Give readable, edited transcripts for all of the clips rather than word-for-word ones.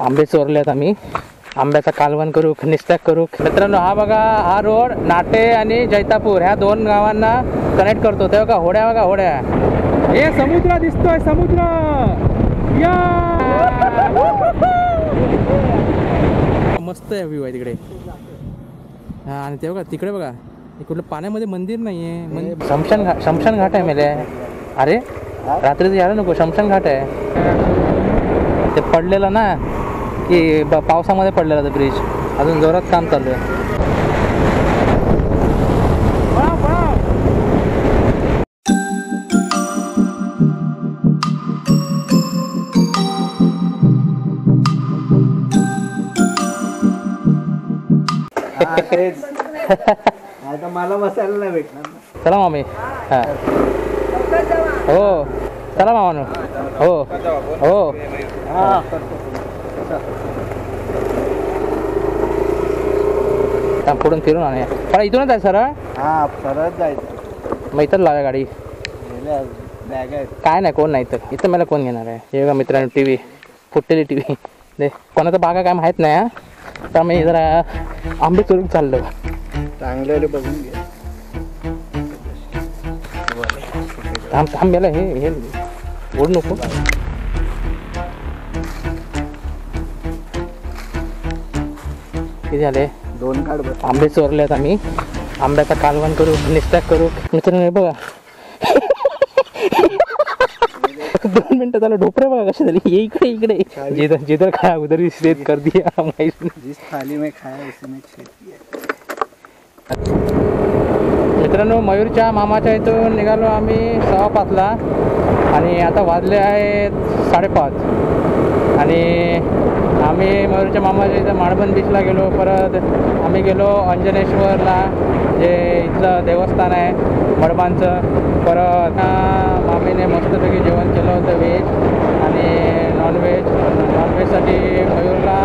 आंबे चोरलेत आम्ही. आंब्याचा कालवण करू, निस्त्याग करू. मित्रांनो हा बघा, हा रोड नाटे आणि जैतापूर ह्या दोन गावांना कनेक्ट करतो. ते बघा होड्या, बघा होड्या. हे समुद्र दिसतोय, समुद्र. या मस्त आहे व्ह्यू आहे तिकडे. हा आणि ते बघा तिकडे बघा, कुठलं पाण्यामध्ये मंदिर नाहीये. शमशान घाट आहे मेले. अरे रात्रीच यायला नको, शमशान घाट आहे. ते पडलेलं ना की पावसामध्ये पडलेला तो ब्रिज. अजून जोरात काम चालू आहे. आता मला बसायला नाही भेटणार. चला मामी. हा हो चला मामानो. हो हो पुढून फिरून आणूया. पण इथूनच आहे सरळ. हा सरळ जायचं. मग इथं लावा गाडी. बॅग आहे काय नाही, कोण नाही तर इथं मला कोण घेणार आहे. हे बघा मित्रांनो, टी व्ही फुटलेली टी व्ही. दे कोणाचा बागा काय माहीत नाही. हा तर मी जरा आंबे चोरून चाललो. चांगले बघून घे. आंब्याला हे ओढ नको. किती झाले? 2 काढ. आंबे चोरलेत आम्ही. आंब्याचा कालवण करू, निस्त्याग करू. मित्रांनो बघा 2 मिनिटं झालं. ढोपरे बघा कशी झाली. ये इकडे इकडे. जिधर खाया उधर ही शेत कर दिया. जिस थाली में खाया उसी में छेद किया. मित्रांनो मयूरच्या मामाच्या इथून निघालो आम्ही 5:15ला आणि आता वाजले आहेत 5:30. आणि आम्ही मयूरच्या मामाच्या इथं माळबन बीचला गेलो. परत आम्ही गेलो अंजनेश्वरला, जे इथलं देवस्थान आहे मडबांचं. परत मामीने मस्तपैकी जेवण केलं होतं, व्हेज आणि नॉनव्हेज. नॉनव्हेजसाठी मयूरला,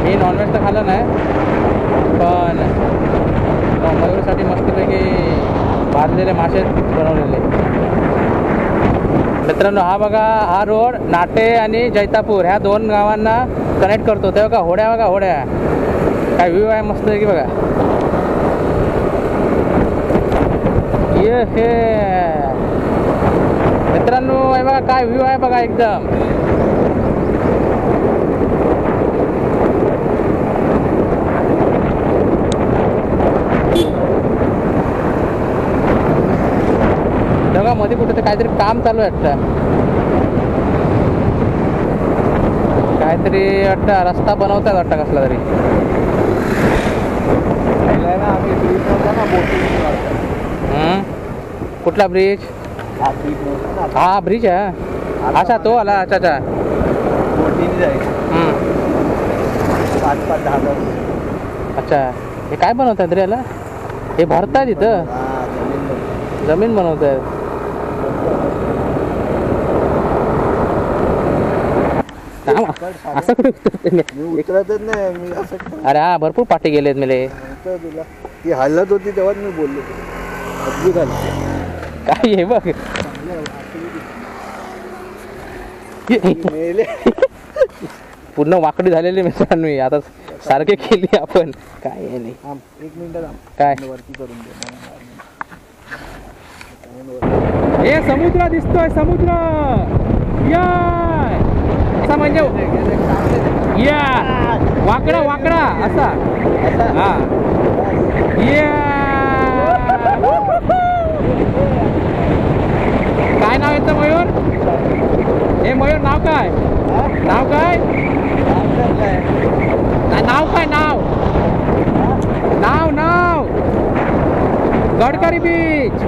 मी नॉनव्हेज तर खाल्लं नाही, पण मयूरसाठी मस्तपैकी भाजलेले मासे बनवलेले. मित्रांनो हा बघा, हा रोड नाटे आणि जैतापूर ह्या दोन गावांना कनेक्ट करतो. ते बघा होड्या, बघा होड्या. काय व्ह्यू आहे मस्त की बघा. ये हे मित्रांनो हे बघा काय व्ह्यू आहे बघा एकदम. बघा मध्ये कुठे तर काहीतरी काम चालू आहे वाटतं. काहीतरी वाटतं रस्ता बनवतात वाटतं कसला तरी. कुठला ब्रिज? हा ब्रिज आहे. अच्छा तो आला. अच्छा अच्छा. 5-10 अच्छा हे काय बनवतात रे याला? हे भरताय तिथं जमीन बनवतात. असं कुठे उतरतच नाही मी असं. अरे हा भरपूर पाठी गेलेत मेले. तुला ती हलत होती तेव्हाच मी बोललो. काय हे बघ पूर्ण वाकडी झालेली मित्रांनो. आता सारखे केली आपण. काय आहे नाही. 1 मिनिट काय वरती करून दे. हे समुद्र दिसतोय, समुद्र. या असा म्हणजे या वाकडा वाकडा असा. हा या काय नाव येतं मयूर? हे मयूर नाव काय? नाव काय? नाव काय? नाव नाव नाव गडकरी बीच.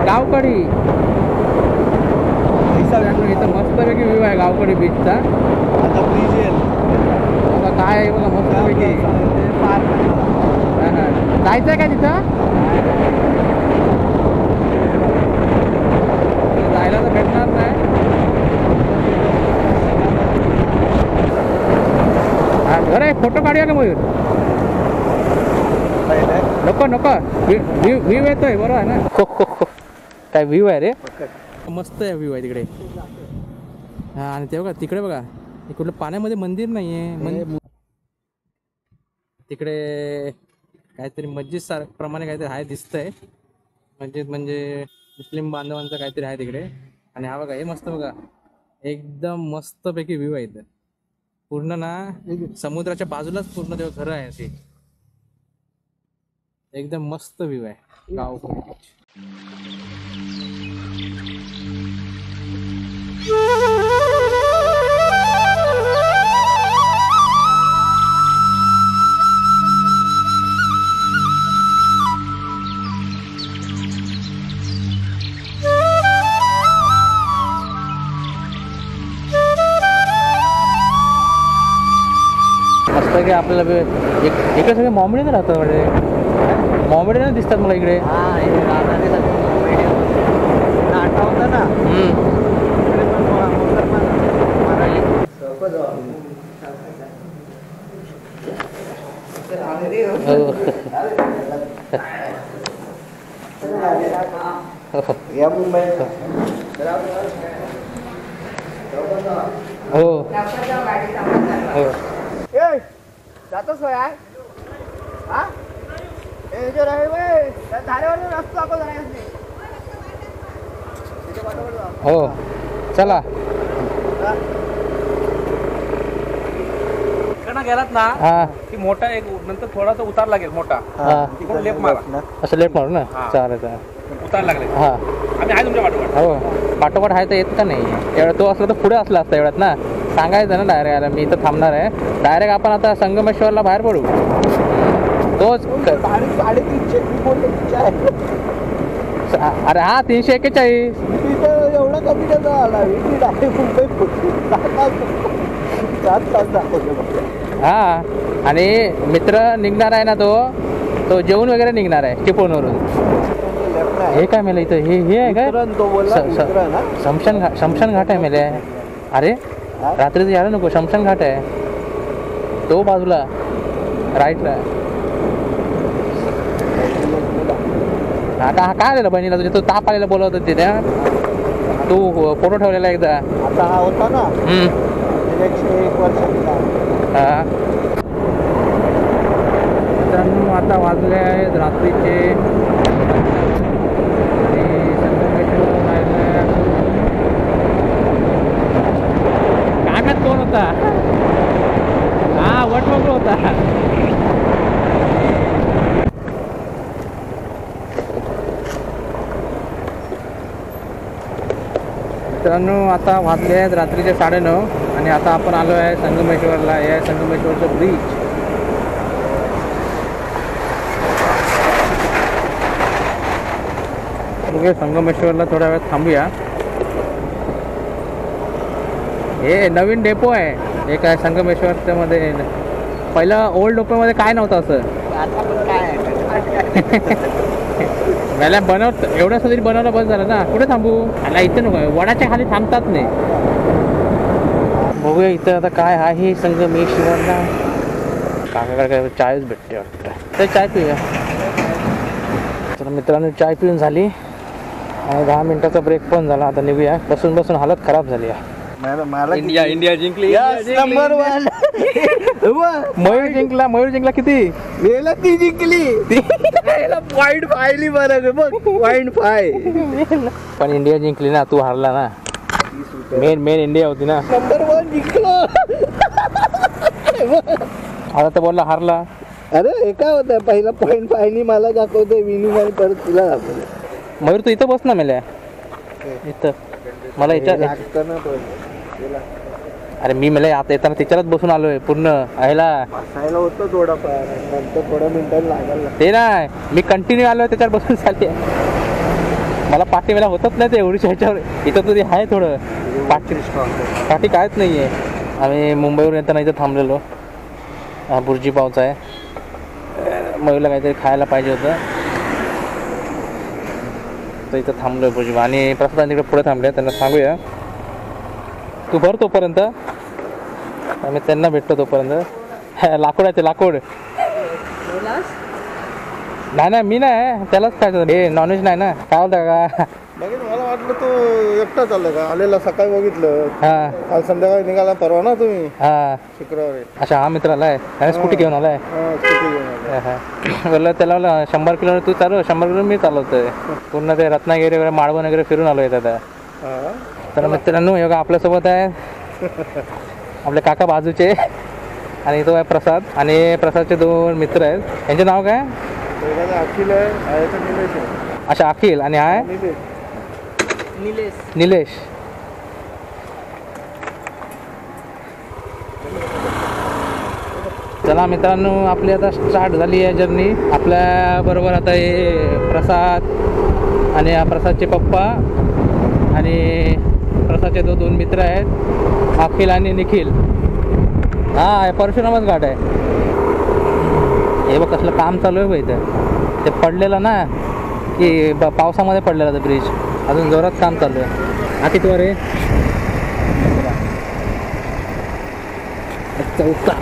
गावकडी. इथं मस्तपैकी व्ह्यू आहे गावकडी बीचचा. काय आहे बघा मस्तपैकी. जायचं आहे का तिथं? जायला तर भेटणार नाही. घर आहे. फोटो काढूया का मयूर? नको नको. व्ह्यू येतोय बरोबर आहे ना. काय व्ह्यू आहे रे. मस्त आहे व्ह्यू आहे तिकडे. हा आणि ते बघा तिकडे बघा कुठलं पाण्यामध्ये मंदिर नाहीये तिकडे काहीतरी मस्जिद प्रमाणे काहीतरी आहे दिसतंय. मस्जिद म्हणजे मुस्लिम बांधवांचं काहीतरी आहे तिकडे. आणि हा बघा हे मस्त बघा एकदम मस्त पैकी व्ह्यू आहे इथं. पूर्ण ना समुद्राच्या बाजूलाच पूर्ण तेव्हा घरं आहे अशी. एकदम मस्त व्ह्यू आहे गाव. मस्त की आपल्याला इकडे सगळे मॉमेडियन राहतात म्हणजे मॉमेडियन दिसतात मला इकडे. होता ना या मुंबईत हो हो जातोस यार हा धारेवर रस्ता आपण हो चला. गेलात ना हा की मोठा एक नंतर थोडासा उतार लागेल मोठा हा तिकडून लेफ्ट मारा. असं लेफ्ट मारू ना. हा. चालेल चालेल. उतार लागले हा आम्ही आहे तुमच्या पाठोपाठ. हो पाठोपाठ आहे तर येत का नाही एवढं. तो असला तर पुढे असला असता एवढ्यात ना. सांगायचं ना डायरेक्ट आला मी इथं थांबणार आहे. डायरेक्ट आपण आता संगमेश्वरला बाहेर पडू. तोच 350 अरे हा 341 एवढा कमी त्याचा आला मुंबई 7 तास दाखवतो. हा. आणि मित्र निघणार आहे ना तो जेवून वगैरे निघणार आहे चिपळूणवरून. हे काय मेले इथं हे आहे काय शमशान घाट आहे मेले. अरे रात्रीचं यायला नको. शमशान घाट आहे तो बाजूला राईटला. आता हा काय आलेला बहिणीला तुझ्या. तो ताप आलेला बोलवत होते त्या. तू फोटो ठेवलेला एकदा. आता हा होता ना 1 वर्ष. हा मित्रांनो आता वाजले आहेत रात्रीचे. काय माहित कोण होता. हा वटवगळ होता. मित्रांनो आता वाजले आहेत रात्रीचे 9:30 आणि आता आपण आलो आहे संगमेश्वरला. हे आहे संगमेश्वरचं ब्रिज. संगमेश्वरला थोडा वेळ थांबूया. हे नवीन डेपो आहे. हे काय संगमेश्वरच्या मध्ये पहिलं ओल्ड डेपोमध्ये काय नव्हतं असं. मला बनवत एवढंच तरी बनवलं बस झालं ना. कुठे थांबू. मला इथं नको. वडाच्या खाली थांबतात नाही. बघूया इथं आता काय आहे संगमेश्वरला. काकाकडे काय चायच भेटते वाटतं. तर चाय पिऊया. तर मित्रांनो चाय पिऊन झाली आणि 10 मिनिटाचा ब्रेक पण झाला. आता निघूया. बसून बसून हालत खराब झाली आहे. इंडिया जिंकली. नंबर 1 मयूर जिंकला किती. ती जिंकली. पॉइंट पाहिली बरं बघ. .5 पण इंडिया जिंकली ना. तू हारला ना. मेन इंडिया होती ना. नंबर 1 जिंकलो. आता तर बोलला हारला. अरे हे काय होतं पहिला .5 मला दाखवतोय विनिंग आणि परत तुला दाखवतो. मयूर तू इथं बस ना मेल्या इथं. मला इथं अरे मी मला आता येताना त्याच्यालाच बसून आलोय पूर्ण. ह्याला बसायला होतं थोडाफार नंतर थोड्या मिनिटांनी लागायला. ते नाही मी कंटिन्यू आलोय त्याच्यावर बसून चालते. मला पाठी वेळा होतच नाही ते एवढीच्या ह्याच्यावर. इथं तुझी आहे थोडं पाठी कायच नाही आहे. आम्ही मुंबईवरून येताना इथं थांबलेलो. हा बुर्जी पावचा आहे. मयूरला काहीतरी खायला पाहिजे होतं तर इथं थांबलोय बुर्जी. आणि प्रसाद तिकडे पुढे थांबले. त्यांना सांगूया तू भर तोपर्यंत. आम्ही त्यांना भेटतो तोपर्यंत. लाकूड आहे ते लाकूड. नाही मी नाही त्यालाच खायचं. हे नॉनव्हेज नाही ना. काय होतं का वाटलं तो एकटा चाललाय का आलेला सकाळी बघितलं हा काल संध्याकाळी निघाला परवा ना तुम्ही हा शुक्रवारी अच्छा हा मित्र आलाय त्याने स्कूटी घेऊन आलाय स्कूटी घेऊन आला. हा. बोललं त्याला बोललं 100 किलोमीटर तू चालव 100 किलोमीटर मी चालवतोय पूर्ण ते रत्नागिरी वगैरे माळवण वगैरे फिरून आलोय दादा हा. तर मित्रांनो योगा आपल्यासोबत आहे आपले काका बाजूचे आणि तो आहे प्रसाद आणि प्रसादचे 2 मित्र आहेत यांचे नाव काय एखादा अखिल आहे तर निलेश आहे. अच्छा अखिल आणि हा आहे निलेश निलेश चला मित्रांनो आपली आता स्टार्ट झाली आहे जर्नी आपल्या बरोबर आता हे प्रसाद आणि हा प्रसादचे पप्पा आणि प्रसादचे 2 मित्र आहेत अखिल आणि निखिल हा परशुरामच घाट आहे हे बघ कसलं काम चालू आहे बघ इथं ते पडलेलं ना की पावसामध्ये पडलेला तो ब्रिज अजून जोरात काम चालू आहे हा किती वर आहे चौथा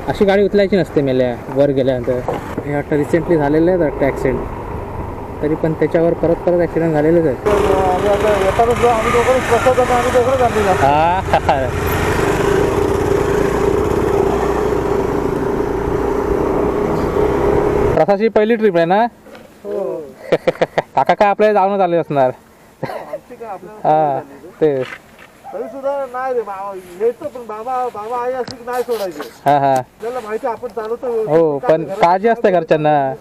अशी गाडी उचलायची नसते मेल्या वर गेल्यानंतर हे वाटतं रिसेंटली झालेलं आहे वाटतं ॲक्सिडेंट तरी पण त्याच्यावर परत ॲक्सिडेंट झालेलेच आहेत आम्ही आता येतानाच आम्ही दोघंच प्रसाद आणि आम्ही दोघंच आणलेला हा प्रसादची पहिली ट्रिप आहे ना हो काका काय आपल्याला जाऊनच आले असणार आमची काय आपल्याला हा ते तरी सुद्धा नाही रे बाबा येतो पण बाबा आई अशी नाही सोडायची हा हा आपल्याला माहिती आहे, आपण चालवतो हो पण काळजी असते घरच्यांना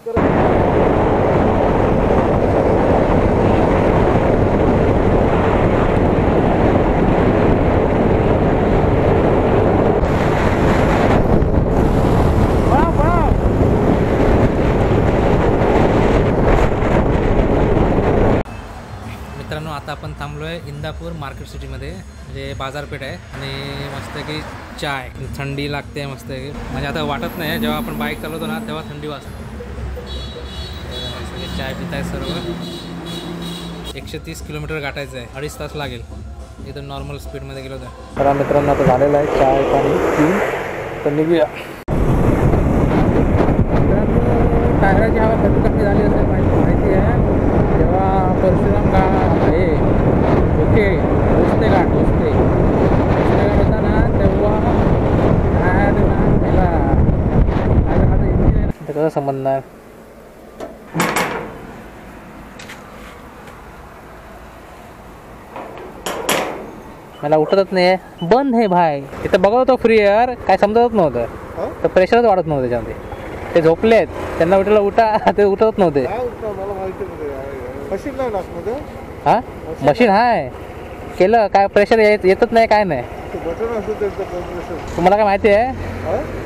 मित्रांनो आता आपण थांबलो आहे इंदापूर मार्केट सिटीमध्ये म्हणजे बाजारपेठ आहे आणि मस्त की चाय थंडी लागते मस्त म्हणजे आता वाटत नाही जेव्हा आपण बाईक चालवतो ना तेव्हा थंडी वाजते चाय पिताय सर्व 130 किलोमीटर गाठायचं आहे 2.5 तास लागेल इथं नॉर्मल स्पीडमध्ये गेलो तर तर मित्रांनो आता झालेलं आहे चाय पाणी पिऊन तर निघूया टायराची हवा कमी कमी झाली असेल माहिती आहे जेव्हा परशुराम हे ओके उस्ते घाट होता ना तेव्हा कसं समजणार मला उठतच नाही बंद आहे भाई इथं बघत होतो फ्री एअर काय समजतच नव्हतं तर प्रेशरच वाढत नव्हतं त्याच्यामध्ये ते झोपले आहेत त्यांना उठलं उठा ते उठतच नव्हते मला माहिती मशीन नाही नाकमध्ये हा मशीन आहे केलं काय प्रेशर येतच नाही काय नाही बटन असतं त्यांचं कॉम्प्रेशन तुम्हाला काय माहिती आहे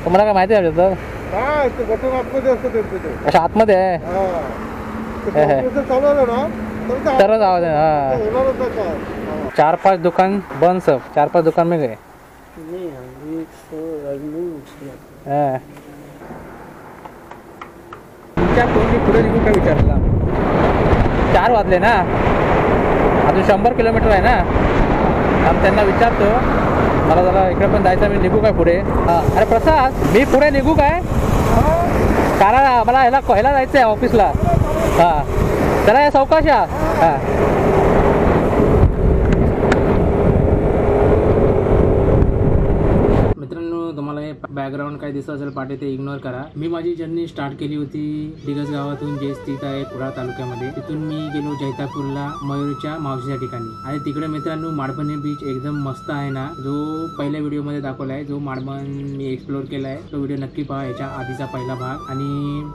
तुम्हाला काय माहिती आहे त्याचं काय ते बटन आतमध्ये असतं त्यांचं ते अच्छा आतमध्ये आहे चालवलं ना तरच आवाज आहे हा होणारच नाही काय 4-5 दुकान बंद सब 4-5 दुकान में गए हाँ तुमच्या कोणी पुढे निघून काय विचारला 4 वाजले ना अजून 100 किलोमीटर आहे ना आम्ही त्यांना विचारतो मला जरा इकडे पण जायचं मी निघू काय पुढे अरे प्रसाद मी पुढे निघू काय कारण मला ह्याला जायचं आहे ऑफिसला हां चला या सावकाश या हां तुम्हाला हे बॅकग्राऊंड काय दिसत असेल पाठी ते इग्नोर करा मी माझी जर्नी स्टार्ट केली होती दिग्रस गावातून जे स्थित आहे कुडाळ तालुक्यामध्ये तिथून मी गेलो जैतापूरला मयूरच्या मावशीच्या ठिकाणी आणि तिकडे मित्रांनो माडबनी बीच एकदम मस्त आहे ना जो पहिल्या व्हिडिओमध्ये दाखवला आहे जो माडबन मी एक्सप्लोर केला आहे तो व्हिडिओ नक्की पहा याच्या आधीचा पहिला भाग आणि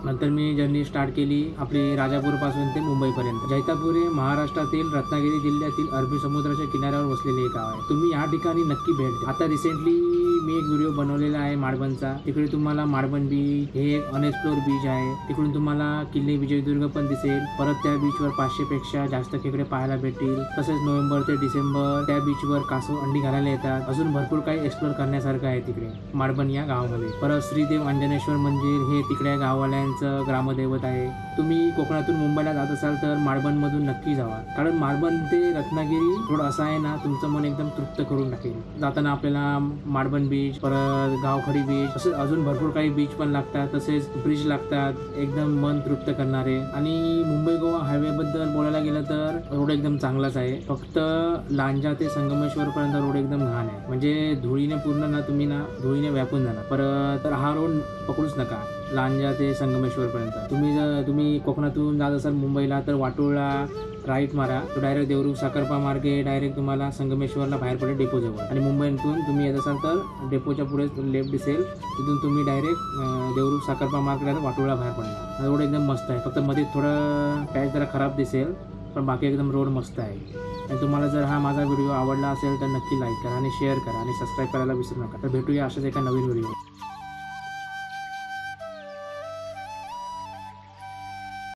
नंतर मी जर्नी स्टार्ट केली आपली राजापूर पासून ते मुंबईपर्यंत जैतापूर हे महाराष्ट्रातील रत्नागिरी जिल्ह्यातील अरबी समुद्राच्या किनाऱ्यावर वसलेले एक गाव आहे तुम्ही या ठिकाणी नक्की भेट द्या आता रिसेंटली मी एक व्हिडिओ बनवलेला आहे माडबनचा तिकडे तुम्हाला माडबन बीच हे एक अनएक्सप्लोर बीच आहे तिकडून तुम्हाला किल्ले विजयदुर्ग पण दिसेल परत त्या बीचवर 500 पेक्षा जास्त खेकडे पाहायला भेटतील तसेच नोव्हेंबर ते डिसेंबर त्या बीचवर कासव अंडी घालायला येतात अजून भरपूर काही एक्सप्लोर करण्यासारखं आहे तिकडे माडबन या गावामध्ये परत श्रीदेव अंजनेश्वर मंदिर हे तिकडे गाववाल्यांचं ग्रामदैवत आहे तुम्ही कोकणातून मुंबईला जात असाल तर माडबन मधून नक्की जावा कारण माडबन ते रत्नागिरी थोडं असं आहे ना तुमचं मन एकदम तृप्त करून टाकेल जाताना आपल्याला माडबन बीच बीच, परत गावखडी बीच, तसेच अजून भरपूर काही बीच पण लागतात, तसेच ब्रिज लागतात एकदम मन तृप्त करणारे. आणि मुंबई गोवा हायवे बद्दल बोलायला गेलं तर रोड एकदम चांगलाच आहे. फक्त लांजा ते संगमेश्वर पर्यंत रोड एकदम घाण आहे, म्हणजे धुळीने पूर्ण ना तुम्ही ना धुळीने व्यापून जाणार. परत तर हा रोड पकडूच नका लांजा ते संगमेश्वर पर्यंत. तुम्ही कोकणातून जात असाल मुंबईला तर वाटोळा राईट मारा, तो डायरेक्ट देवरुख साखरपा मार्गे डायरेक्ट तुम्हाला संगमेश्वरला बाहेर पडेल डेपो जवळ. आणि मुंबईतून तुम्ही येत असाल तर डेपोच्या पुढे लेफ्ट दिसेल, तिथून तुम्ही डायरेक्ट देवरुख साखरपा मार्गे वाटोळा बाहेर पडणार. रोड एकदम मस्त आहे, फक्त मध्ये थोडं पॅच जरा खराब दिसेल, पण बाकी एकदम रोड मस्त आहे. आणि तुम्हाला जर हा माझा व्हिडिओ आवडला असेल तर नक्की लाईक करा आणि शेअर करा आणि सबस्क्राईब करायला विसरू नका. तर भेटूया अशाच एका नवीन व्हिडिओ.